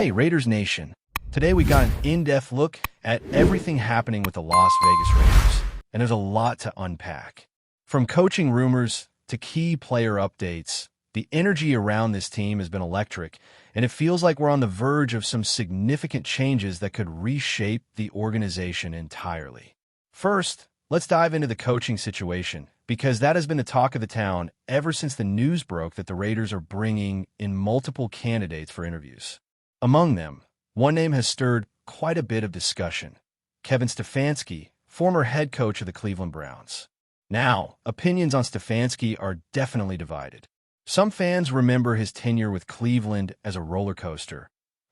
Hey, Raiders Nation. Today we got an in-depth look at everything happening with the Las Vegas Raiders, and there's a lot to unpack. From coaching rumors to key player updates, the energy around this team has been electric, and it feels like we're on the verge of some significant changes that could reshape the organization entirely. First, let's dive into the coaching situation, because that has been the talk of the town ever since the news broke that the Raiders are bringing in multiple candidates for interviews. Among them, one name has stirred quite a bit of discussion: Kevin Stefanski, former head coach of the Cleveland Browns. Now, opinions on Stefanski are definitely divided. Some fans remember his tenure with Cleveland as a roller coaster,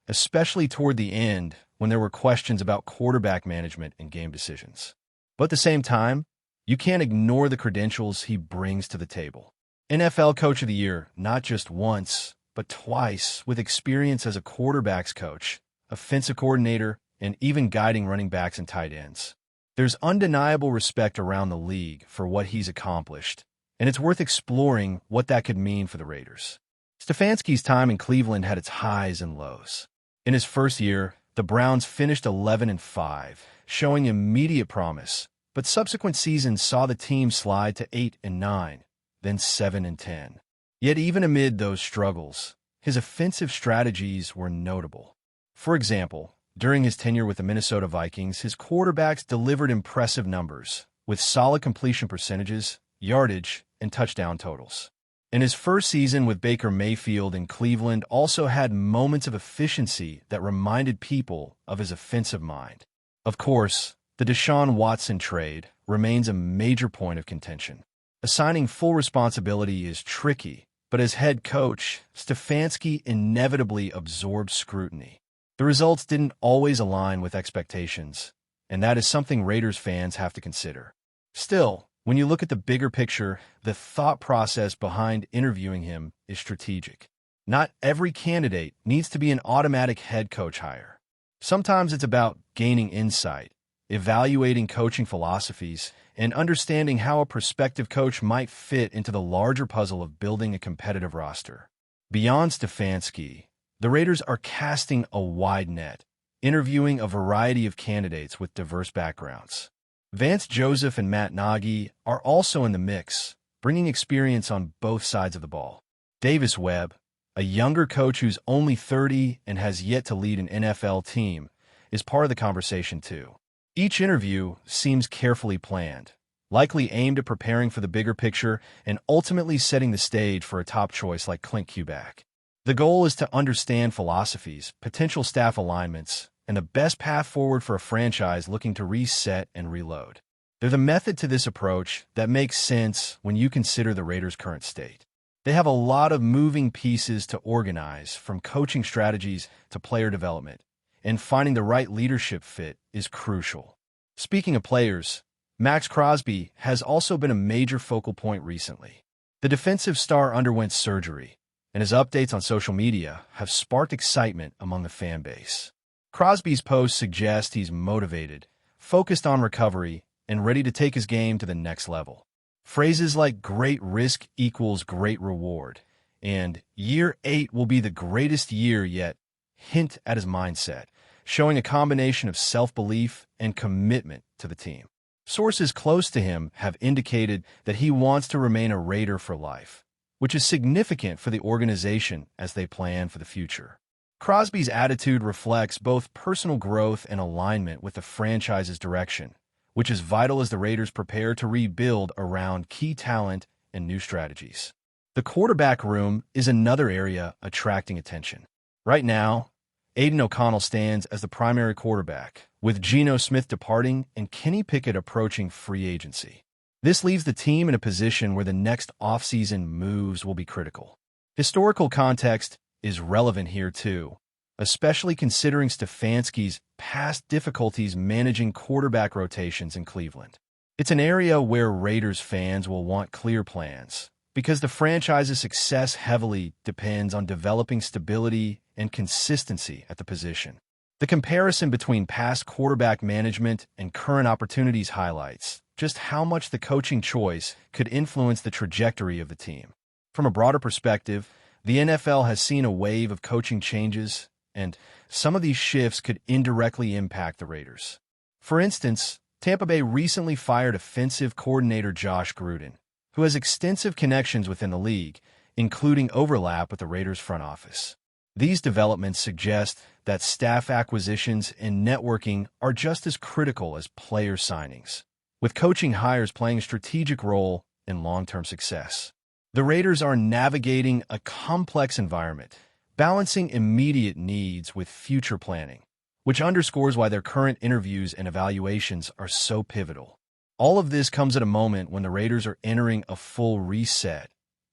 especially toward the end when there were questions about quarterback management and game decisions. But at the same time, you can't ignore the credentials he brings to the table. NFL Coach of the Year, not just once, but twice, with experience as a quarterback's coach, offensive coordinator, and even guiding running backs and tight ends. There's undeniable respect around the league for what he's accomplished, and it's worth exploring what that could mean for the Raiders. Stefanski's time in Cleveland had its highs and lows. In his first year, the Browns finished 11-5, showing immediate promise, but subsequent seasons saw the team slide to 8-9, then 7-10. Yet even amid those struggles, his offensive strategies were notable. For example, during his tenure with the Minnesota Vikings, his quarterbacks delivered impressive numbers, with solid completion percentages, yardage, and touchdown totals. And his first season with Baker Mayfield in Cleveland also had moments of efficiency that reminded people of his offensive mind. Of course, the Deshaun Watson trade remains a major point of contention. Assigning full responsibility is tricky, but as head coach, Stefanski inevitably absorbed scrutiny. The results didn't always align with expectations, and that is something Raiders fans have to consider. Still, when you look at the bigger picture, the thought process behind interviewing him is strategic. Not every candidate needs to be an automatic head coach hire. Sometimes it's about gaining insight, evaluating coaching philosophies, and understanding how a prospective coach might fit into the larger puzzle of building a competitive roster. Beyond Stefanski, the Raiders are casting a wide net, interviewing a variety of candidates with diverse backgrounds. Vance Joseph and Matt Nagy are also in the mix, bringing experience on both sides of the ball. Davis Webb, a younger coach who's only 30 and has yet to lead an NFL team, is part of the conversation too. Each interview seems carefully planned, likely aimed at preparing for the bigger picture and ultimately setting the stage for a top choice like Clint Kubiak. The goal is to understand philosophies, potential staff alignments, and the best path forward for a franchise looking to reset and reload. There's a method to this approach that makes sense when you consider the Raiders' current state. They have a lot of moving pieces to organize, from coaching strategies to player development, and finding the right leadership fit is crucial. Speaking of players, Max Crosby has also been a major focal point recently. The defensive star underwent surgery, and his updates on social media have sparked excitement among the fan base. Crosby's posts suggest he's motivated, focused on recovery, and ready to take his game to the next level. Phrases like "great risk equals great reward" and "year 8 will be the greatest year yet" hint at his mindset, showing a combination of self-belief and commitment to the team. Sources close to him have indicated that he wants to remain a Raider for life, which is significant for the organization as they plan for the future. Crosby's attitude reflects both personal growth and alignment with the franchise's direction, which is vital as the Raiders prepare to rebuild around key talent and new strategies. The quarterback room is another area attracting attention. Right now, Aiden O'Connell stands as the primary quarterback, with Geno Smith departing and Kenny Pickett approaching free agency. This leaves the team in a position where the next offseason moves will be critical. Historical context is relevant here too, especially considering Stefanski's past difficulties managing quarterback rotations in Cleveland. It's an area where Raiders fans will want clear plans, because the franchise's success heavily depends on developing stability and consistency at the position. The comparison between past quarterback management and current opportunities highlights just how much the coaching choice could influence the trajectory of the team. From a broader perspective, the NFL has seen a wave of coaching changes and some of these shifts could indirectly impact the Raiders. For instance, Tampa Bay recently fired offensive coordinator Josh Gruden, who has extensive connections within the league, including overlap with the Raiders' front office. These developments suggest that staff acquisitions and networking are just as critical as player signings, with coaching hires playing a strategic role in long-term success. The Raiders are navigating a complex environment, balancing immediate needs with future planning, which underscores why their current interviews and evaluations are so pivotal. All of this comes at a moment when the Raiders are entering a full reset,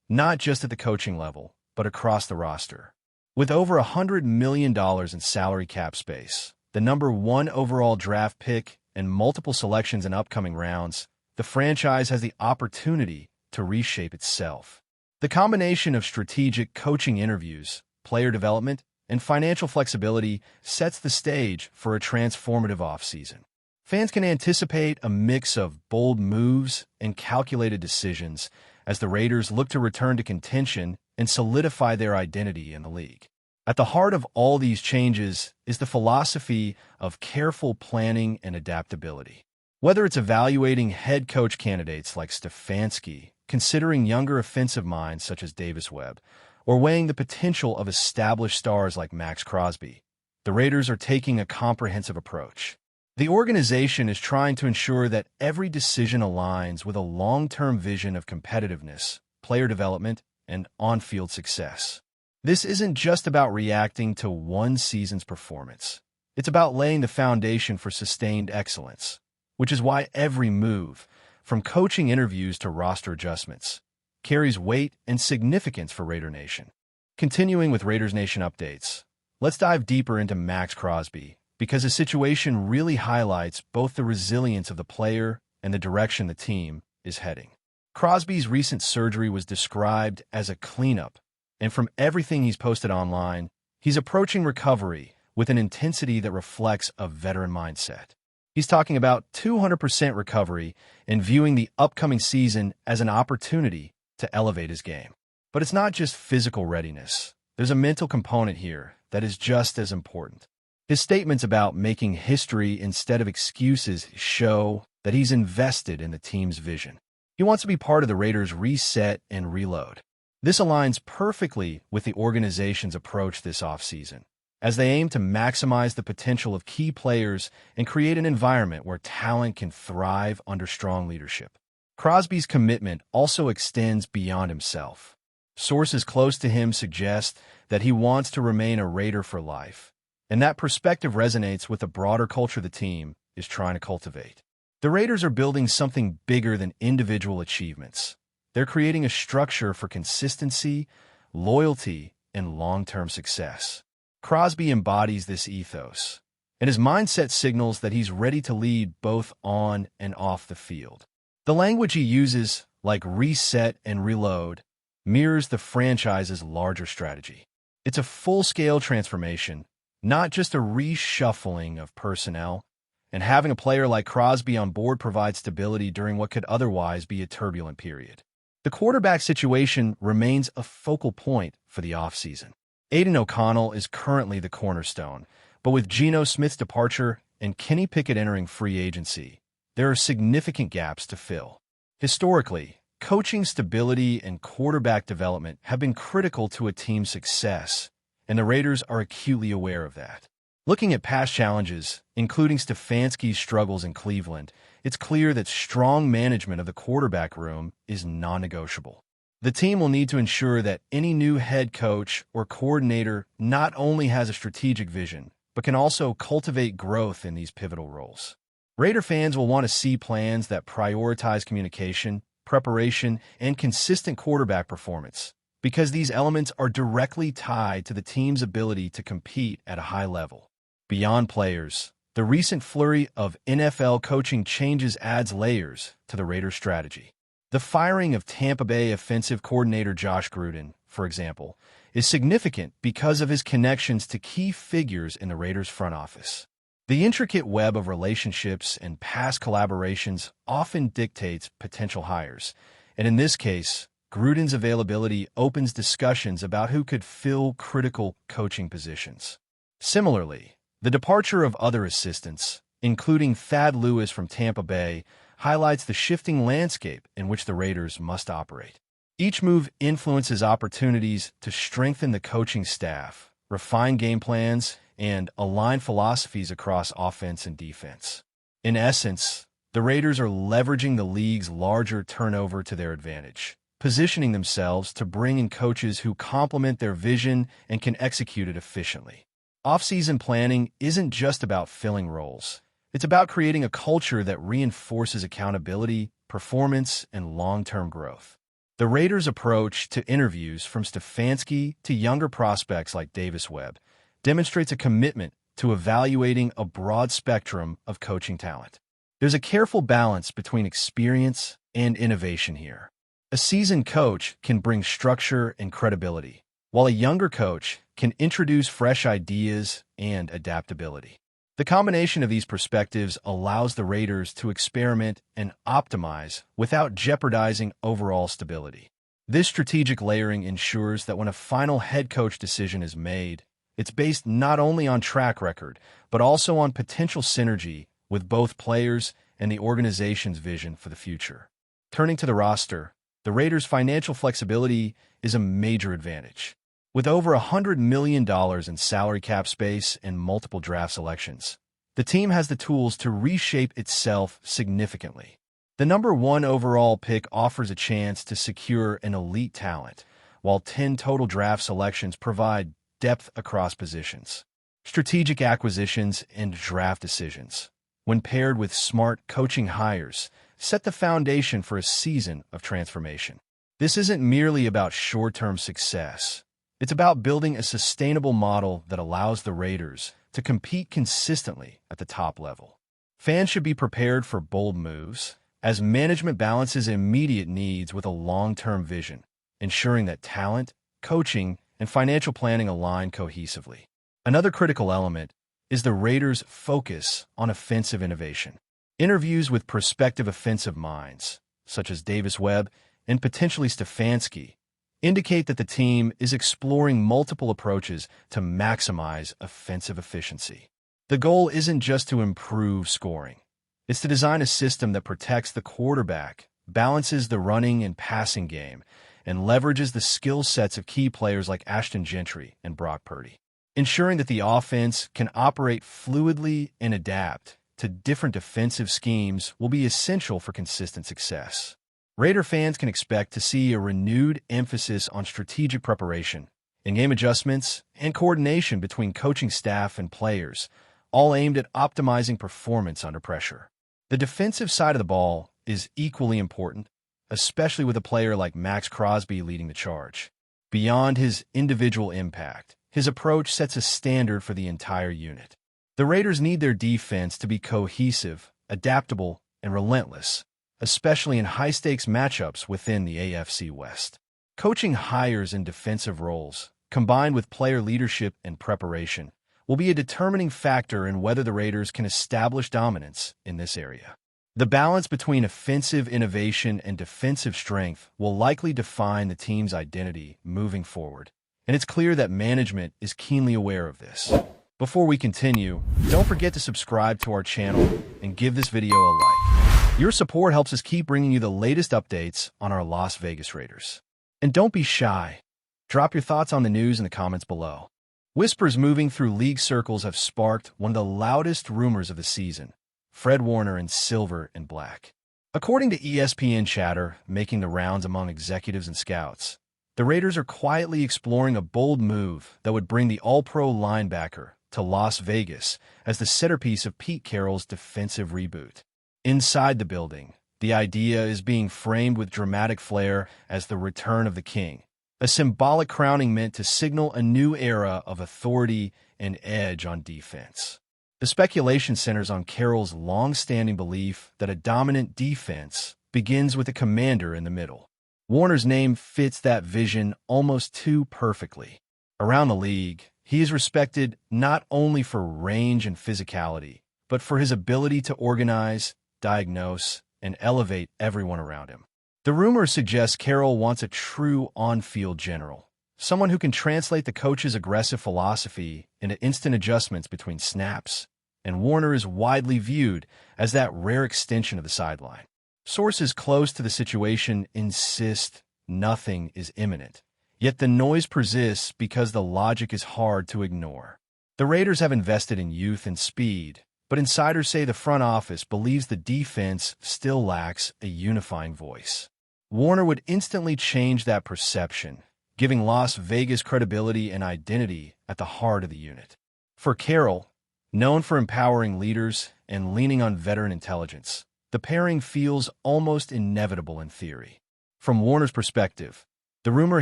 not just at the coaching level, but across the roster. With over $100 million in salary cap space, the number 1 overall draft pick, and multiple selections in upcoming rounds, the franchise has the opportunity to reshape itself. The combination of strategic coaching interviews, player development, and financial flexibility sets the stage for a transformative offseason. Fans can anticipate a mix of bold moves and calculated decisions as the Raiders look to return to contention and solidify their identity in the league. At the heart of all these changes is the philosophy of careful planning and adaptability. Whether it's evaluating head coach candidates like Stefanski, considering younger offensive minds such as Davis Webb, or weighing the potential of established stars like Max Crosby, the Raiders are taking a comprehensive approach. The organization is trying to ensure that every decision aligns with a long-term vision of competitiveness, player development, and on-field success. This isn't just about reacting to one season's performance. It's about laying the foundation for sustained excellence, which is why every move, from coaching interviews to roster adjustments, carries weight and significance for Raider Nation. Continuing with Raiders Nation updates, let's dive deeper into Max Crosby, because his situation really highlights both the resilience of the player and the direction the team is heading. Crosby's recent surgery was described as a cleanup, and from everything he's posted online, he's approaching recovery with an intensity that reflects a veteran mindset. He's talking about 200% recovery and viewing the upcoming season as an opportunity to elevate his game. But it's not just physical readiness. There's a mental component here that is just as important. His statements about making history instead of excuses show that he's invested in the team's vision. He wants to be part of the Raiders' reset and reload. This aligns perfectly with the organization's approach this offseason, as they aim to maximize the potential of key players and create an environment where talent can thrive under strong leadership. Crosby's commitment also extends beyond himself. Sources close to him suggest that he wants to remain a Raider for life, and that perspective resonates with the broader culture the team is trying to cultivate. The Raiders are building something bigger than individual achievements. They're creating a structure for consistency, loyalty, and long-term success. Crosby embodies this ethos, and his mindset signals that he's ready to lead both on and off the field. The language he uses, like reset and reload, mirrors the franchise's larger strategy. It's a full-scale transformation, not just a reshuffling of personnel, and having a player like Crosby on board provides stability during what could otherwise be a turbulent period. The quarterback situation remains a focal point for the offseason. Aiden O'Connell is currently the cornerstone, but with Geno Smith's departure and Kenny Pickett entering free agency, there are significant gaps to fill. Historically, coaching stability and quarterback development have been critical to a team's success, and the Raiders are acutely aware of that. Looking at past challenges, including Stefanski's struggles in Cleveland, it's clear that strong management of the quarterback room is non-negotiable. The team will need to ensure that any new head coach or coordinator not only has a strategic vision, but can also cultivate growth in these pivotal roles. Raider fans will want to see plans that prioritize communication, preparation, and consistent quarterback performance, because these elements are directly tied to the team's ability to compete at a high level. Beyond players, the recent flurry of NFL coaching changes adds layers to the Raiders' strategy. The firing of Tampa Bay offensive coordinator Josh Gruden, for example, is significant because of his connections to key figures in the Raiders' front office. The intricate web of relationships and past collaborations often dictates potential hires, and in this case, Gruden's availability opens discussions about who could fill critical coaching positions. Similarly, the departure of other assistants, including Thad Lewis from Tampa Bay, highlights the shifting landscape in which the Raiders must operate. Each move influences opportunities to strengthen the coaching staff, refine game plans, and align philosophies across offense and defense. In essence, the Raiders are leveraging the league's larger turnover to their advantage, positioning themselves to bring in coaches who complement their vision and can execute it efficiently. Off-season planning isn't just about filling roles. It's about creating a culture that reinforces accountability, performance, and long-term growth. The Raiders' approach to interviews, from Stefanski to younger prospects like Davis Webb, demonstrates a commitment to evaluating a broad spectrum of coaching talent. There's a careful balance between experience and innovation here. A seasoned coach can bring structure and credibility, while a younger coach can introduce fresh ideas and adaptability. The combination of these perspectives allows the Raiders to experiment and optimize without jeopardizing overall stability. This strategic layering ensures that when a final head coach decision is made, it's based not only on track record, but also on potential synergy with both players and the organization's vision for the future. Turning to the roster, the Raiders' financial flexibility is a major advantage. With over $100 million in salary cap space and multiple draft selections, the team has the tools to reshape itself significantly. The number 1 overall pick offers a chance to secure an elite talent, while 10 total draft selections provide depth across positions. Strategic acquisitions and draft decisions, when paired with smart coaching hires, set the foundation for a season of transformation. This isn't merely about short-term success. It's about building a sustainable model that allows the Raiders to compete consistently at the top level. Fans should be prepared for bold moves, as management balances immediate needs with a long-term vision, ensuring that talent, coaching, and financial planning align cohesively. Another critical element is the Raiders' focus on offensive innovation. Interviews with prospective offensive minds, such as Davis Webb and potentially Stefanski, indicate that the team is exploring multiple approaches to maximize offensive efficiency. The goal isn't just to improve scoring. It's to design a system that protects the quarterback, balances the running and passing game, and leverages the skill sets of key players like Ashton Gentry and Brock Purdy. Ensuring that the offense can operate fluidly and adapt to different defensive schemes will be essential for consistent success. Raider fans can expect to see a renewed emphasis on strategic preparation, in-game adjustments, and coordination between coaching staff and players, all aimed at optimizing performance under pressure. The defensive side of the ball is equally important, especially with a player like Max Crosby leading the charge. Beyond his individual impact, his approach sets a standard for the entire unit. The Raiders need their defense to be cohesive, adaptable, and relentless, especially in high-stakes matchups within the AFC West. Coaching hires in defensive roles, combined with player leadership and preparation, will be a determining factor in whether the Raiders can establish dominance in this area. The balance between offensive innovation and defensive strength will likely define the team's identity moving forward, and it's clear that management is keenly aware of this. Before we continue, don't forget to subscribe to our channel and give this video a like. Your support helps us keep bringing you the latest updates on our Las Vegas Raiders. And don't be shy. Drop your thoughts on the news in the comments below. Whispers moving through league circles have sparked one of the loudest rumors of the season: Fred Warner in silver and black. According to ESPN chatter making the rounds among executives and scouts, the Raiders are quietly exploring a bold move that would bring the All-Pro linebacker to Las Vegas as the centerpiece of Pete Carroll's defensive reboot. Inside the building, the idea is being framed with dramatic flair as the return of the king, a symbolic crowning meant to signal a new era of authority and edge on defense. The speculation centers on Carroll's long-standing belief that a dominant defense begins with a commander in the middle. Warner's name fits that vision almost too perfectly. Around the league, he is respected not only for range and physicality, but for his ability to organize, diagnose, and elevate everyone around him. The rumor suggests Carroll wants a true on-field general, someone who can translate the coach's aggressive philosophy into instant adjustments between snaps, and Warner is widely viewed as that rare extension of the sideline. Sources close to the situation insist nothing is imminent, yet the noise persists because the logic is hard to ignore. The Raiders have invested in youth and speed, but insiders say the front office believes the defense still lacks a unifying voice. Warner would instantly change that perception, giving Las Vegas credibility and identity at the heart of the unit. For Carroll, known for empowering leaders and leaning on veteran intelligence, the pairing feels almost inevitable in theory. From Warner's perspective, the rumor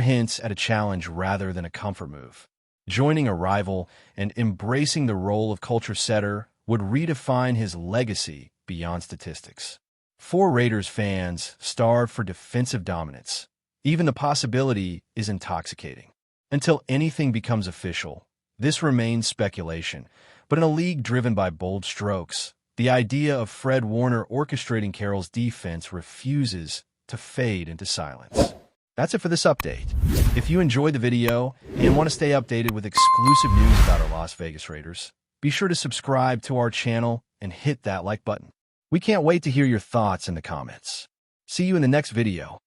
hints at a challenge rather than a comfort move. Joining a rival and embracing the role of culture setter would redefine his legacy beyond statistics. For Raiders fans starved for defensive dominance, even the possibility is intoxicating. Until anything becomes official, this remains speculation, but in a league driven by bold strokes, the idea of Fred Warner orchestrating Carroll's defense refuses to fade into silence. That's it for this update. If you enjoyed the video and want to stay updated with exclusive news about our Las Vegas Raiders, be sure to subscribe to our channel and hit that like button. We can't wait to hear your thoughts in the comments. See you in the next video.